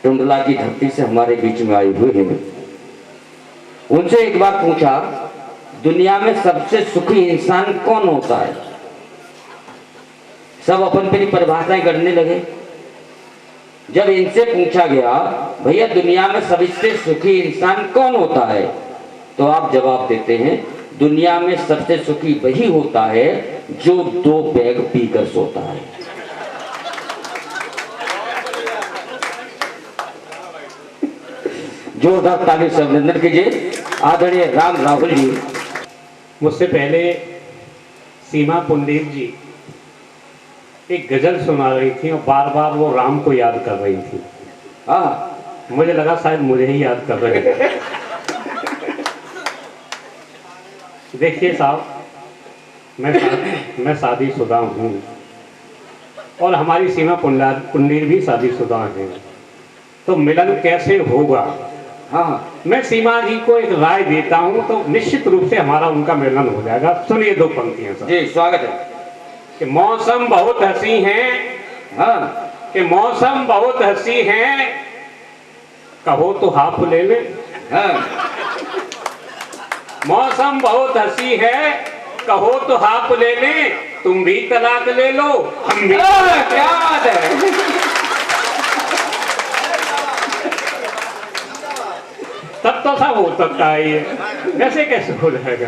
टुंडला की धरती से हमारे बीच में आए हुए हैं। उनसे एक बात पूछा, दुनिया में सबसे सुखी इंसान कौन होता है? सब अपन अपनी परिभाषाएं करने लगे। जब इनसे पूछा गया, भैया दुनिया में सबसे सुखी इंसान कौन होता है, तो आप जवाब देते हैं, दुनिया में सबसे सुखी वही होता है जो 2 पैग पीकर सोता है। जोरदार ताली से अभिनंदन कीजिए आदरणीय राम राहुल जी। मुझसे पहले सीमा पुंडीर जी एक गजल सुना रही थी और बार बार वो राम को याद कर रही थी। हाँ, मुझे लगा शायद मुझे ही याद कर रहे हैं। देखिए साहब, मैं शादीशुदा हूँ और हमारी सीमा पुंडीर भी शादीशुदा हैं, तो मिलन कैसे होगा? हाँ, मैं सीमा जी को एक राय देता हूँ, तो निश्चित रूप से हमारा उनका मिलन हो जाएगा। सुनिए 2 पंक्तियां सर। जी स्वागत है। कि मौसम बहुत हंसी है, हाँ, कि मौसम बहुत हंसी है, कहो तो हाफ ले ले। हाँ, मौसम बहुत हंसी है, कहो तो हाफ ले ले, तुम भी तलाक ले लो, हम भी। क्या बात है। तब तो सब हो सकता है, ये कैसे कैसे हो जाएगा?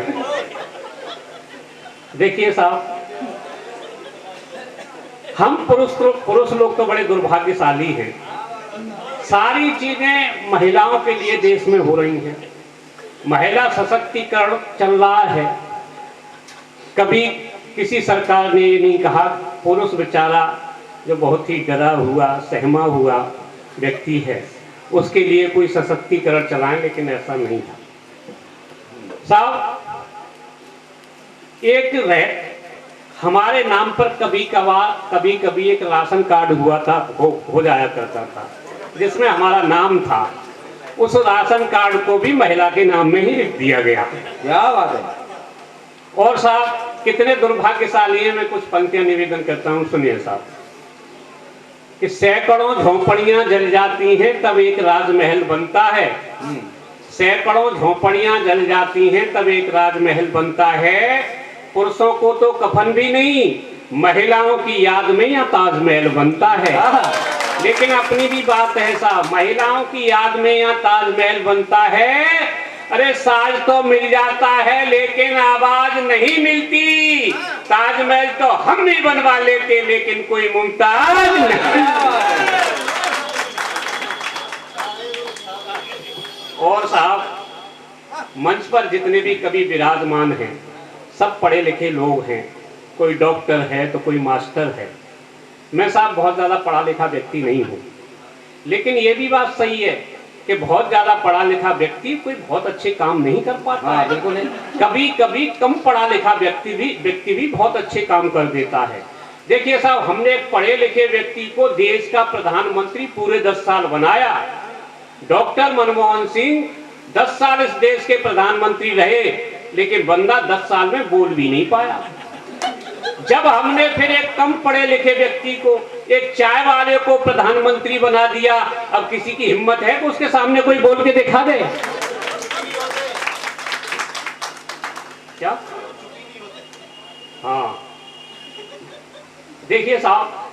देखिए साहब, हम पुरुष लोग तो बड़े दुर्भाग्यशाली हैं। सारी चीजें महिलाओं के लिए देश में हो रही हैं। महिला सशक्तिकरण चल रहा है। कभी किसी सरकार ने ये नहीं कहा पुरुष बेचारा जो बहुत ही डरा हुआ सहमा हुआ व्यक्ति है उसके लिए कोई सशक्तिकरण चलाएं, लेकिन ऐसा नहीं था साहब। हमारे नाम पर कभी एक राशन कार्ड हुआ था, हो जाया करता था, जिसमें हमारा नाम था। उस राशन कार्ड को भी महिला के नाम में ही लिख दिया गया। क्या बात है। और साहब कितने दुर्भाग्यशाली हैं, मैं कुछ पंक्तियां निवेदन करता हूं, सुनिए साहब। कि सैकड़ों झोंपड़ियां जल जाती हैं तब एक राजमहल बनता है। सैकड़ों झोंपड़ियां जल जाती हैं तब एक राजमहल बनता है। पुरुषों को तो कफन भी नहीं, महिलाओं की याद में या ताजमहल बनता है। लेकिन अपनी भी बात है साहब, महिलाओं की याद में या ताजमहल बनता है। अरे साज तो मिल जाता है लेकिन आवाज नहीं मिलती। ताजमहल तो हम भी बनवा लेते लेकिन कोई मुमताज नहीं। और साहब मंच पर जितने भी कवि विराजमान हैं सब पढ़े लिखे लोग हैं। कोई डॉक्टर है तो कोई मास्टर है। मैं साहब बहुत ज्यादा पढ़ा लिखा व्यक्ति नहीं हूँ, लेकिन ये भी बात सही है कि बहुत ज्यादा पढ़ा लिखा व्यक्ति कोई बहुत अच्छे काम नहीं कर पाता है। बिल्कुल नहीं। कभी कभी कम पढ़ा लिखा व्यक्ति भी बहुत अच्छे काम कर देता है। देखिए साहब, हमने एक पढ़े लिखे व्यक्ति को देश का प्रधानमंत्री पूरे 10 साल बनाया। डॉक्टर मनमोहन सिंह 10 साल इस देश के प्रधानमंत्री रहे, लेकिन बंदा 10 साल में बोल भी नहीं पाया। जब हमने फिर एक कम पढ़े लिखे व्यक्ति को, एक चाय वाले को प्रधानमंत्री बना दिया, अब किसी की हिम्मत है कि उसके सामने कोई बोल के दिखा दे? क्या? हाँ, देखिए साहब,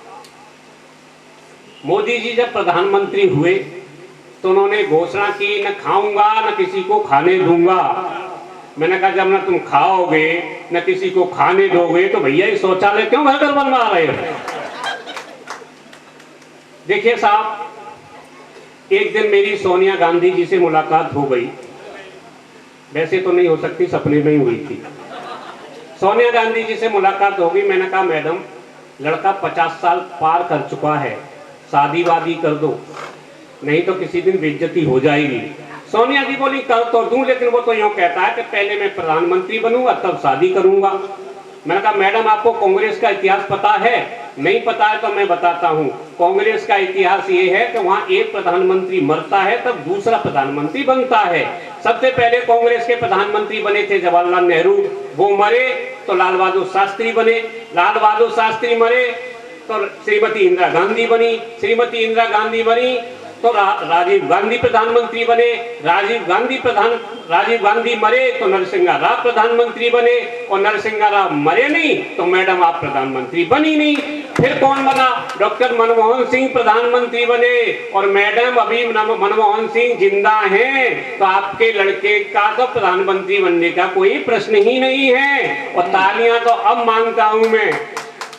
मोदी जी जब प्रधानमंत्री हुए तो उन्होंने घोषणा की, न खाऊंगा न किसी को खाने दूंगा। मैंने कहा जब ना तुम खाओगे न किसी को खाने दोगे तो भैया ये शौचालय क्यों घर घर बनवा रहे हो? देखिए साहब, एक दिन मेरी सोनिया गांधी जी से मुलाकात हो गई। वैसे तो नहीं हो सकती, सपने में ही हुई थी। सोनिया गांधी जी से मुलाकात हो गई। मैंने कहा मैडम, लड़का 50 साल पार कर चुका है, शादी वादी कर दो, नहीं तो किसी दिन बेइज्जती हो जाएगी। सोनिया जी बोली कर तो दूं, लेकिन वो तो यूं कहता है कि पहले मैं प्रधानमंत्री बनूंगा तब शादी करूंगा। मैंने कहा मैडम आपको कांग्रेस का इतिहास पता है? नहीं पता है तो मैं बताता हूँ। कांग्रेस का इतिहास ये है कि वहाँ एक प्रधानमंत्री मरता है तब दूसरा प्रधानमंत्री बनता है। सबसे पहले कांग्रेस के प्रधानमंत्री बने थे जवाहरलाल नेहरू, वो मरे तो लाल बहादुर शास्त्री बने, लाल बहादुर शास्त्री मरे तो श्रीमती इंदिरा गांधी बनी, श्रीमती इंदिरा गांधी बनी तो राजीव गांधी प्रधानमंत्री बने, राजीव गांधी मरे तो नरसिंह राव प्रधानमंत्री बने, और नरसिंह राव मरे नहीं तो मैडम आप प्रधानमंत्री बनी नहीं। फिर कौन बना? डॉक्टर मनमोहन सिंह प्रधानमंत्री बने, और मैडम अभी मनमोहन सिंह जिंदा हैं, तो आपके लड़के का तो प्रधानमंत्री बनने का कोई प्रश्न ही नहीं है। और तालियां तो अब मांगता हूं मैं,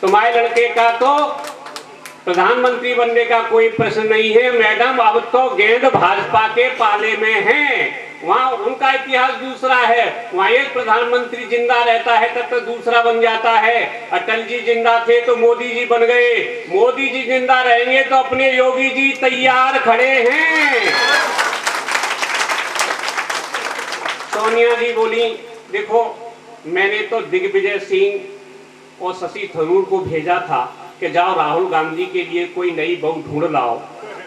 तुम्हारे लड़के का तो प्रधानमंत्री बनने का कोई प्रश्न नहीं है मैडम। अब तो गेंद भाजपा के पाले में है, वहाँ उनका इतिहास दूसरा है। वहाँ एक प्रधानमंत्री जिंदा रहता है तब तक दूसरा बन जाता है। अटल जी जिंदा थे तो मोदी जी बन गए, मोदी जी जिंदा रहेंगे तो अपने योगी जी तैयार खड़े हैं। सोनिया जी बोली, देखो मैंने तो दिग्विजय सिंह और शशि थरूर को भेजा था कि जाओ राहुल गांधी के लिए कोई नई बहू ढूंढ लाओ।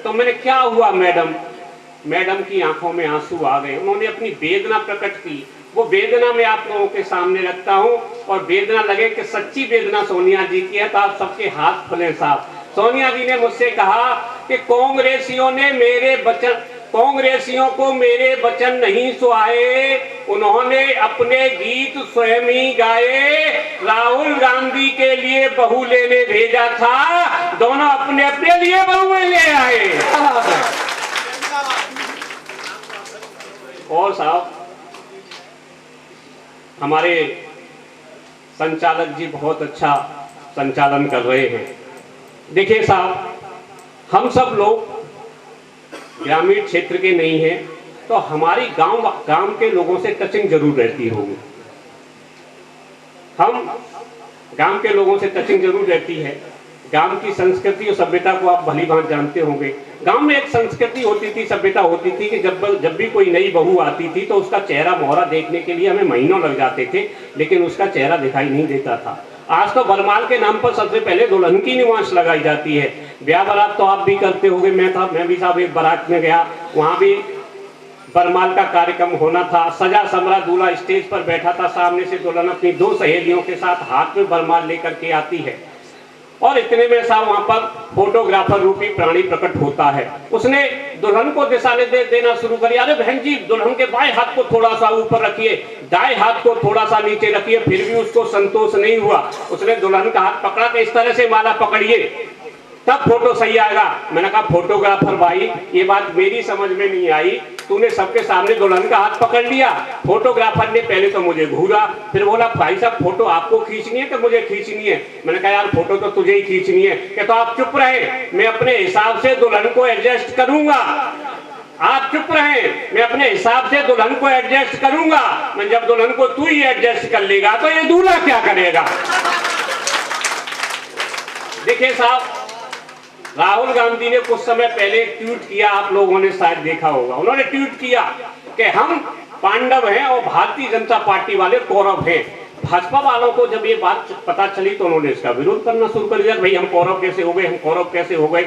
तो मैंने क्या हुआ मैडम की आंखों में आंसू आ गए। उन्होंने अपनी वेदना प्रकट की। वो वेदना मैं आप लोगों के सामने रखता हूं, और वेदना लगे कि सच्ची वेदना सोनिया जी की है तो आप सबके हाथ खुले साहब। सोनिया जी ने मुझसे कहा कि कांग्रेसियों को मेरे वचन नहीं सुहाए, उन्होंने अपने गीत स्वयं ही गाए। राहुल गांधी के लिए बहू लेने भेजा था, दोनों अपने अपने लिए बहुएं ले आए। और साहब हमारे संचालक जी बहुत अच्छा संचालन कर रहे हैं। देखिए साहब, हम सब लोग ग्रामीण क्षेत्र के नहीं हैं, तो हमारी गांव के लोगों से टचिंग जरूर रहती होगी। हम गांव के लोगों से टचिंग जरूर रहती है। गांव की संस्कृति और सभ्यता को आप भली भांति जानते होंगे। गांव में एक संस्कृति होती थी, सभ्यता होती थी कि जब भी कोई नई बहू आती थी तो उसका चेहरा मोहरा देखने के लिए हमें महीनों लग जाते थे, लेकिन उसका चेहरा दिखाई नहीं देता था। आज तो बरमाल के नाम पर सबसे पहले दुल्हन की निवास लगाई जाती है। ब्याह बारात तो आप भी करते होंगे, मैं भी साहब एक बारात में गया, वहां भी बरमाल का कार्यक्रम होना था। सजा समरा दूल्हा स्टेज पर बैठा था, सामने से दुल्हन अपनी 2 सहेलियों के साथ हाथ में बरमाल लेकर के आती है, और इतने में साहब वहां पर फोटोग्राफर रूपी प्राणी प्रकट होता है। उसने दुल्हन को दिशा निर्देश देना शुरू कर दिया, अरे बहन जी दुल्हन के बाएं हाथ को थोड़ा सा ऊपर रखिए, दाएं हाथ को थोड़ा सा नीचे रखिए। फिर भी उसको संतोष नहीं हुआ, उसने दुल्हन का हाथ पकड़ा कि इस तरह से माला पकड़िए तब फोटो सही आएगा। मैंने कहा फोटोग्राफर भाई ये बात मेरी समझ में नहीं आई, तूने सबके सामने दुल्हन का हाथ पकड़ लिया। फोटोग्राफर ने पहले तो मुझे घूरा, फिर बोला भाई साहब फोटो आपको खींचनी है कि मुझे खींचनी है? मैंने कहा यार फोटो तो तुझे ही खींचनी है। कि तो आप चुप रहे, मैं अपने हिसाब से दुल्हन को एडजस्ट करूंगा। आप चुप रहे, मैं अपने हिसाब से दुल्हन को एडजस्ट करूंगा। मैं जब दुल्हन को तू ही एडजस्ट कर लेगा तो ये दूल्हा क्या करेगा? देखिए साहब, राहुल गांधी ने कुछ समय पहले ट्वीट किया, आप लोगों ने शायद देखा होगा। उन्होंने ट्वीट किया कि हम पांडव हैं और भारतीय जनता पार्टी वाले कौरव हैं। भाजपा वालों को जब ये बात पता चली तो उन्होंने इसका विरोध करना शुरू कर दिया। भाई हम कौरव कैसे हो गए, हम कौरव कैसे हो गए,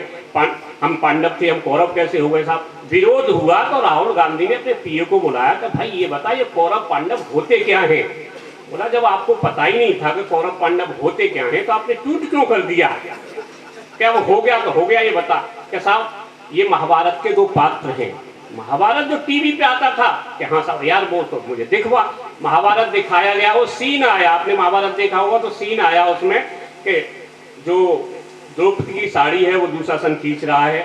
हम पांडव थे, हम कौरव कैसे हो गए? साहब विरोध हुआ तो राहुल गांधी ने अपने पीए को बुलाया कि भाई ये बता ये कौरव पांडव होते क्या हैं? बोला जब आपको पता ही नहीं था कि कौरव पांडव होते क्या हैं तो आपने ट्वीट क्यों कर दिया? क्या वो हो गया तो हो गया, ये बता। क्या साहब ये महाभारत के 2 पात्र हैं। महाभारत जो टीवी पे आता था कि हाँ साहब यार वो तो मुझे दिखवा, महाभारत दिखाया गया, वो सीन आया, आपने महाभारत देखा होगा तो सीन आया उसमें कि जो द्रौपदी की साड़ी है वो दुशासन खींच रहा है,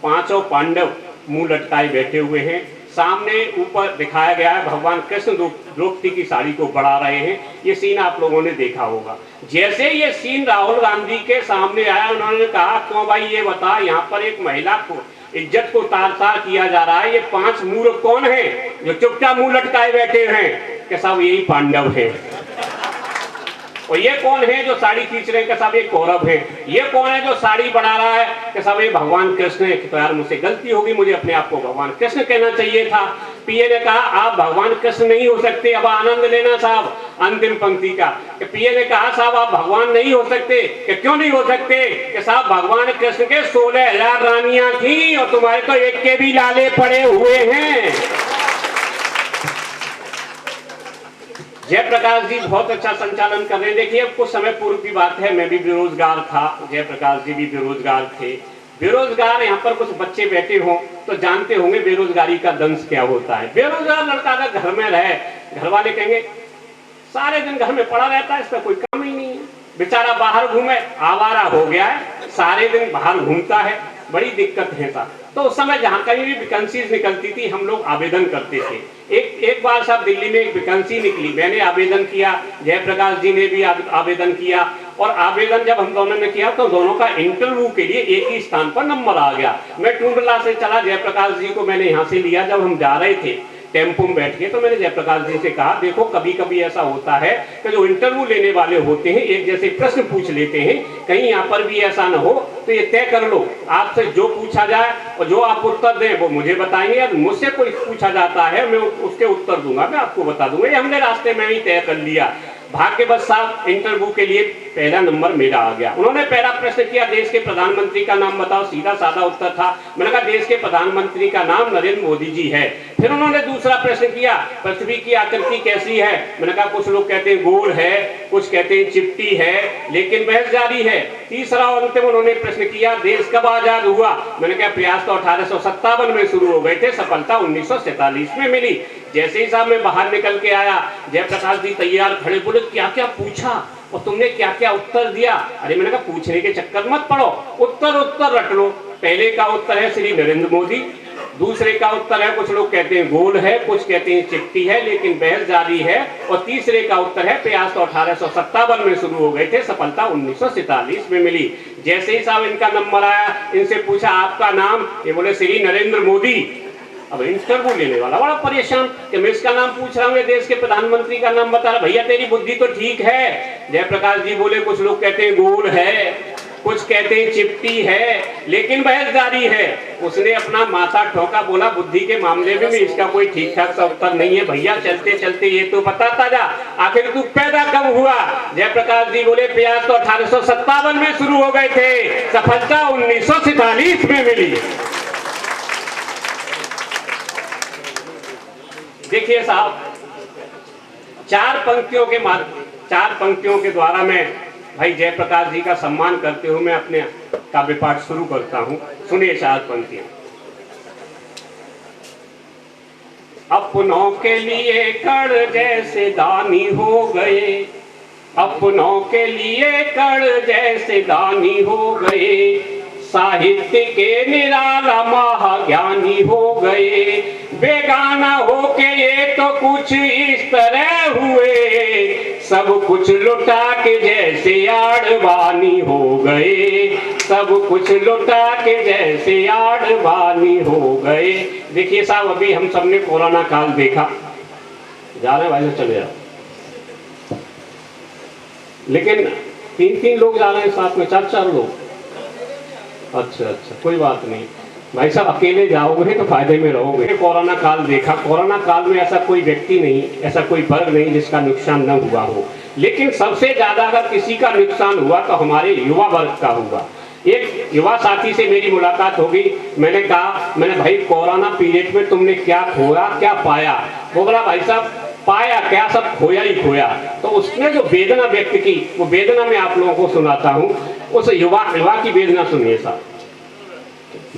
5 पांडव मुंह लटकाए बैठे हुए हैं, सामने ऊपर दिखाया गया है भगवान कृष्ण द्रौपदी की साड़ी को बढ़ा रहे हैं। ये सीन आप लोगों ने देखा होगा। जैसे ये सीन राहुल गांधी के सामने आया, उन्होंने कहा क्यों भाई ये बता, यहाँ पर एक महिला को इज्जत को तार-तार किया जा रहा है, ये 5 मूर्ख कौन है जो चुपचाप मुंह लटकाए बैठे हैं? कि साहब यही पांडव है। और ये कौन है जो साड़ी खींच रहे हैं? कि साहब ये कौरव है। ये कौन है जो साड़ी बढ़ा रहा है? कि साहब ये भगवान कृष्ण है। तो यार मुझसे गलती होगी, मुझे अपने आप को भगवान कृष्ण कहना चाहिए था। पीए ने कहा आप भगवान कृष्ण नहीं हो सकते, अब आनंद लेना साहब अंतिम पंक्ति का। कि पीए ने कहा साहब आप भगवान नहीं हो सकते। कि क्यों नहीं हो सकते? कि साहब भगवान कृष्ण के 16,000 रानियां थी और तुम्हारे तो एक के भी लाले पड़े हुए हैं। जयप्रकाश जी बहुत अच्छा संचालन कर रहे हैं। देखिए अब कुछ समय पूर्व की बात है, मैं भी बेरोजगार था, जयप्रकाश जी भी बेरोजगार थे। बेरोजगार यहाँ पर कुछ बच्चे बैठे हों तो जानते होंगे बेरोजगारी का दंश क्या होता है। बेरोजगार लड़का अगर घर में रहे, घर वाले कहेंगे सारे दिन घर में पड़ा रहता है, इसका कोई काम ही नहीं है, बेचारा बाहर घूमे, आवारा हो गया है, सारे दिन बाहर घूमता है, बड़ी दिक्कत है था। तो उस समय जहां कहीं भी वैकेंसीज निकलती थी हम लोग आवेदन करते थे। एक बार साहब दिल्ली में एक वैकेंसी निकली, मैंने आवेदन किया, जयप्रकाश जी ने भी आवेदन किया, और आवेदन जब हम दोनों ने किया तो दोनों का इंटरव्यू के लिए एक ही स्थान पर नंबर आ गया। मैं टूंडला से चला, जयप्रकाश जी को मैंने यहाँ से लिया, जब हम जा रहे थे टेम्पो में बैठ के तो मैंने जयप्रकाश जी से कहा देखो कभी कभी ऐसा होता है कि जो इंटरव्यू लेने वाले होते हैं एक जैसे प्रश्न पूछ लेते हैं, कहीं यहाँ पर भी ऐसा ना हो तो ये तय कर लो आपसे जो पूछा जाए और जो आप उत्तर दें वो मुझे बताएंगे, या मुझसे कोई पूछा जाता है मैं उसके उत्तर दूंगा, मैं आपको बता दूंगा। ये हमने रास्ते में ही तय कर लिया। भाग्यवश साहब इंटरव्यू के लिए पहला नंबर मेरा आ गया। उन्होंने पहला प्रश्न किया देश के प्रधानमंत्री का नाम बताओ, सीधा साधा उत्तर था। मैंने कहा देश के प्रधानमंत्री का नाम नरेंद्र मोदी जी है। फिर उन्होंने दूसरा प्रश्न किया पृथ्वी की आकृति कैसी है। मैंने कहा कुछ लोग कहते हैं गोल है, कुछ कहते हैं चिपटी है, लेकिन बहस जारी है। तीसरा और अंतिम उन्होंने प्रश्न किया देश कब आजाद हुआ। मैंने कहा प्रयास तो 1857 में शुरू हो गए थे, सफलता 1947 में मिली। जैसे ही साहब मैं बाहर निकल के आया, जयप्रकाश जी तैयार खड़े, बोले क्या क्या पूछा और तुमने क्या क्या उत्तर दिया। अरे मैंने कहा पूछने के चक्कर मत पड़ो, उत्तर रट लो। पहले का उत्तर है श्री नरेंद्र मोदी, दूसरे का उत्तर है कुछ लोग कहते हैं गोल है, कुछ कहते हैं चिट्टी है, लेकिन बहस जारी है, और तीसरे का उत्तर है प्रयास तो 1857 में शुरू हो गए थे, सफलता 1947 में मिली। जैसे ही साहब इनका नंबर आया, इनसे पूछा आपका नाम, ये बोले श्री नरेंद्र मोदी। अब इंटरव्यू लेने वाला बड़ा परेशान कि मैं इसका नाम पूछ रहा हूँ, देश के प्रधानमंत्री का नाम बता रहा, भैया तेरी बुद्धि तो ठीक है। जयप्रकाश जी बोले कुछ लोग कहते हैं गोल है, कुछ कहते हैं चिपटी है, लेकिन बहस जारी है। उसने अपना माथा ठोका, बोला बुद्धि के मामले में भी इसका कोई ठीक ठाक सा उत्तर नहीं है, भैया चलते चलते ये तो बताता जा, आखिर तू पैदा कब हुआ। जयप्रकाश जी बोले प्रयास तो 1857 में शुरू हो गए थे, सफलता 1947 में मिली। देखिए साहब, चार पंक्तियों के द्वारा मैं भाई जयप्रकाश जी का सम्मान करते हुए मैं अपने काव्य पाठ शुरू करता हूं। सुनिए चार पंक्तियां। अपनों के लिए कण जैसे दानी हो गए, अपनों के लिए कण जैसे दानी हो गए, साहित्य के निराला महाज्ञानी हो गए, बेगाना होके ये तो कुछ इस तरह हुए, सब कुछ लुटा के जैसे आड़वानी हो गए, सब कुछ लुटा के जैसे आड़वानी हो गए। देखिए साहब, अभी हम सबने कोरोना काल देखा, जा रहे भाई चले जाओ, लेकिन 3-3 लोग जा रहे हैं साथ में, 4-4 लोग। अच्छा कोई बात नहीं भाई साहब, अकेले जाओगे तो फायदे में रहोगे। कोरोना काल देखा, कोरोना काल में ऐसा कोई व्यक्ति नहीं, ऐसा कोई वर्ग नहीं जिसका नुकसान न हुआ हो, लेकिन सबसे ज्यादा अगर किसी का नुकसान हुआ तो हमारे युवा वर्ग का हुआ। एक युवा साथी से मेरी मुलाकात होगी, मैंने कहा भाई कोरोना पीरियड में तुमने क्या खोया क्या पाया। वो बोला भाई साहब पाया क्या, सब खोया ही खोया। तो उसने जो वेदना व्यक्त की, वो वेदना मैं आप लोगों को सुनाता हूँ। उस युवा की वेदना सुनिए साहब।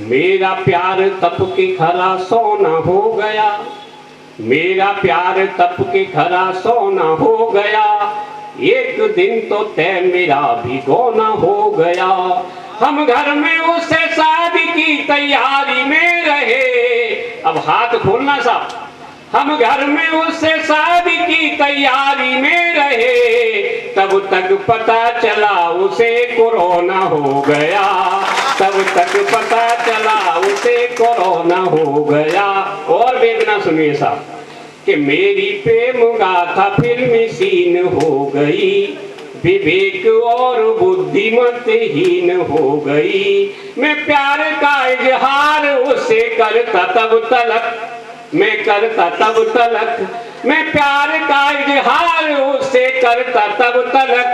मेरा प्यार तप के खरा सोना हो गया, मेरा प्यार तप के खरा सोना हो गया, एक दिन तो तय मेरा भी गोना हो गया। हम घर में उससे शादी की तैयारी में रहे। अब हाथ खोलना साहब। हम घर में उससे शादी की तैयारी में रहे, तब तक पता चला उसे कोरोना हो गया, तब तक पता चला उसे कोरोना हो गया। और वेदना सुनिए साहब कि मेरी प्रेम गाथा फिल्मी सीन हो गई, विवेक और बुद्धिमतहीन हो गई। मैं प्यार का इजहार उससे करता तब तलक, मैं करता तब तलक, मैं प्यार का इजहार उससे करता तब तलक,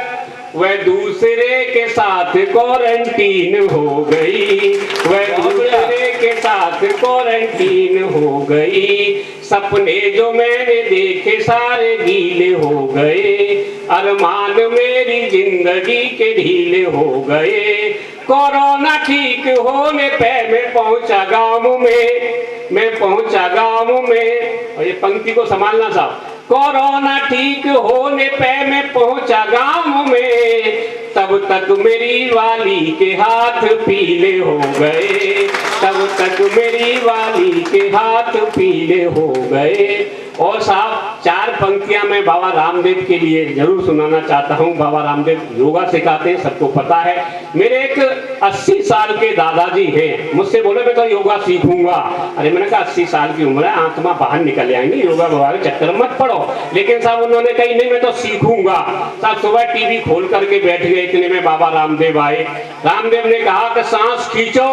वह दूसरे के साथ क्वारंटीन हो गई, वह दूसरे के साथ क्वारंटीन हो गई, सपने जो मैंने देखे सारे गीले हो गए, अरमान मेरी जिंदगी के ढीले हो गए। कोरोना ठीक होने पे मैं पहुंचा गांव में, मैं पहुंचा गांव में। और ये पंक्ति को संभालना साहब। कोरोना ठीक होने पे मैं पहुंचा गांव में, तब तक मेरी वाली के हाथ पीले हो गए, तब तक मेरी वाली के हाथ पीले हो गए। और साहब 4 पंक्तियां मैं बाबा रामदेव के लिए जरूर सुनाना चाहता हूं। बाबा रामदेव योगा सिखाते हैं, सबको पता है। मेरे एक 80 साल के दादाजी हैं, मुझसे बोले मैं तो योगा सीखूंगा। अरे मैंने कहा 80 साल की उम्र है, आत्मा बाहर निकल आएंगी, योगा बाबा के चक्कर मत पड़ो। लेकिन साहब उन्होंने कही नहीं मैं तो सीखूंगा। साहब सुबह टीवी खोल करके बैठ गए, इतने में बाबा रामदेव आए। रामदेव ने कहा कि सांस खींचो,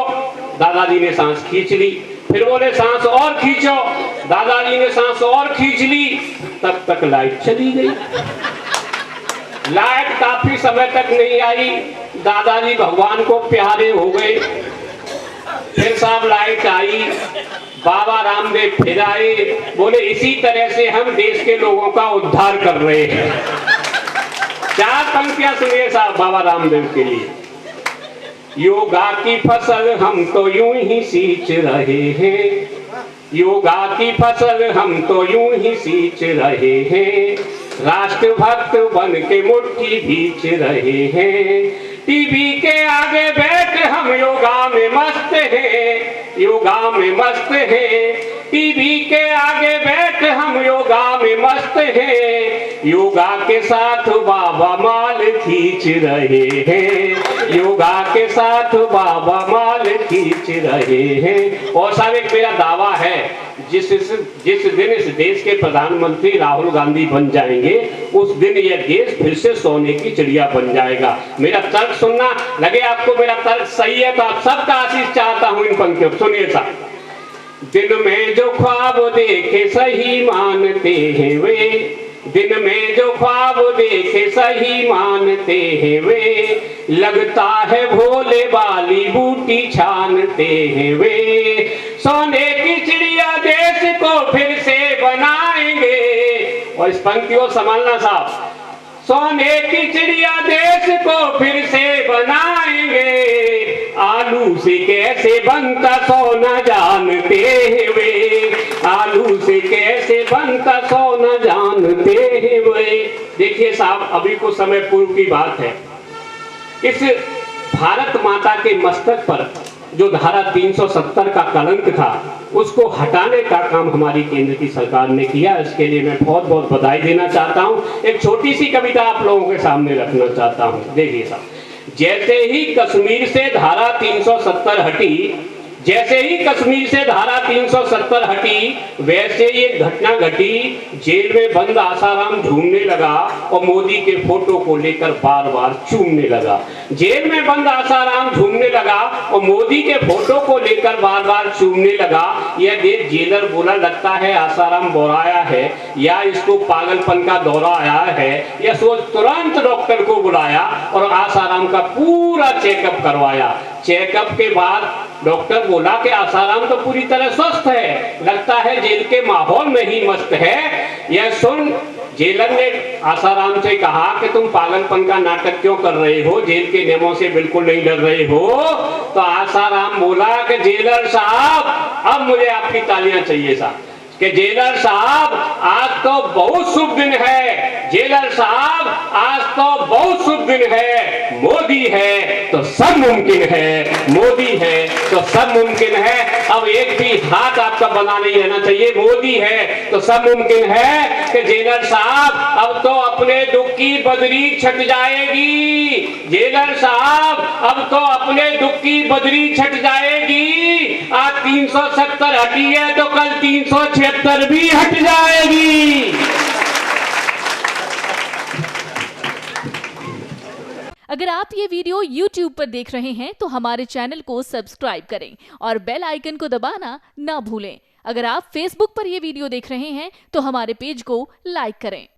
दादाजी ने सांस खींच ली। फिर बोले सांस और खींचो, दादाजी ने सांस और खींच ली। तब तक लाइट चली गई। लाइट काफी समय तक नहीं आई, दादाजी भगवान को प्यारे हो गए। फिर साहब लाइट आई, बाबा रामदेव फिर आए, बोले इसी तरह से हम देश के लोगों का उद्धार कर रहे हैं। 4 पंक्तियां सुनिए साहब बाबा रामदेव के लिए। योगा की फसल हम तो यूं ही सींच रहे हैं, योगा की फसल हम तो यूं ही सींच रहे हैं, राष्ट्रभक्त बन के मुट्ठी भींच रहे हैं। टीवी के आगे बैठ हम योगा में मस्त हैं, योगा में मस्त हैं। टीवी के आगे बैठ हम योगा में मस्त हैं, योगा के साथ बाबा माल खींच रहे हैं, योगा के साथ बाबा माल खींच रहे हैं। और साहब एक मेरा दावा है, जिस दिन इस देश के प्रधानमंत्री राहुल गांधी बन जाएंगे, उस दिन यह देश फिर से सोने की चिड़िया बन जाएगा। मेरा तर्क सुनना, लगे आपको मेरा तर्क सही है तो आप सबका आशीष चाहता हूं इन पंक्तियों। सुनिए साहब। दिन में जो ख्वाब देखे सही मानते हैं वे, दिन में जो ख्वाब देखे सही मानते हैं वे, लगता है भोले बाली बूटी छानते हैं वे। सोने की चिड़िया देश को फिर से बनाएंगे। और इस पंक्ति को संभालना साहब। सोने की चिड़िया देश को फिर से बनाएंगे, आलू से कैसे बनता सोना जानते हैं वे, आलू से कैसे बनता सोना जानते हैं वे। देखिए साहब अभी कुछ समय पूर्व की बात है, इस भारत माता के मस्तक पर जो धारा 370 का कलंक था उसको हटाने का काम हमारी केंद्र की सरकार ने किया। इसके लिए मैं बहुत बहुत बधाई देना चाहता हूं। एक छोटी सी कविता आप लोगों के सामने रखना चाहता हूं। देखिए साहब। जैसे ही कश्मीर से धारा 370 हटी, जैसे ही कश्मीर से धारा 370 हटी, वैसे ये घटना घटी। जेल में बंद आसाराम झूमने लगा और मोदी के फोटो को लेकर बार बार चूमने लगा। जेल में बंद आसाराम झूमने लगा और मोदी के फोटो को लेकर बार बार चूमने लगा। यह देख जेलर बोला लगता है आसाराम बोराया है या इसको पागलपन का दौरा आया है। यह सोच तुरंत डॉक्टर को बुलाया और आसाराम का पूरा चेकअप करवाया। चेकअप के बाद डॉक्टर बोला कि आसाराम तो पूरी तरह स्वस्थ है, लगता है जेल के माहौल में ही मस्त है। यह सुन जेलर ने आसाराम से कहा कि तुम पागलपन का नाटक क्यों कर रहे हो, जेल के नियमों से बिल्कुल नहीं डर रहे हो। तो आसाराम बोला कि जेलर साहब अब मुझे आपकी तालियां चाहिए साहब, कि जेलर साहब आज तो बहुत शुभ दिन है, जेलर साहब आज तो बहुत शुभ दिन है। मोदी है तो सब मुमकिन है, मोदी है तो सब मुमकिन है। अब एक भी हाथ आपका बना नहीं रहना चाहिए। मोदी है तो सब मुमकिन है कि जेलर साहब अब तो अपने दुख की बदरी छट जाएगी, जेलर साहब अब तो अपने दुख की बदरी छट जाएगी। आज 370 हटी है तो कल 376 भी हट जाएगी। अगर आप ये वीडियो YouTube पर देख रहे हैं तो हमारे चैनल को सब्सक्राइब करें और बेल आइकन को दबाना ना भूलें। अगर आप Facebook पर ये वीडियो देख रहे हैं तो हमारे पेज को लाइक करें।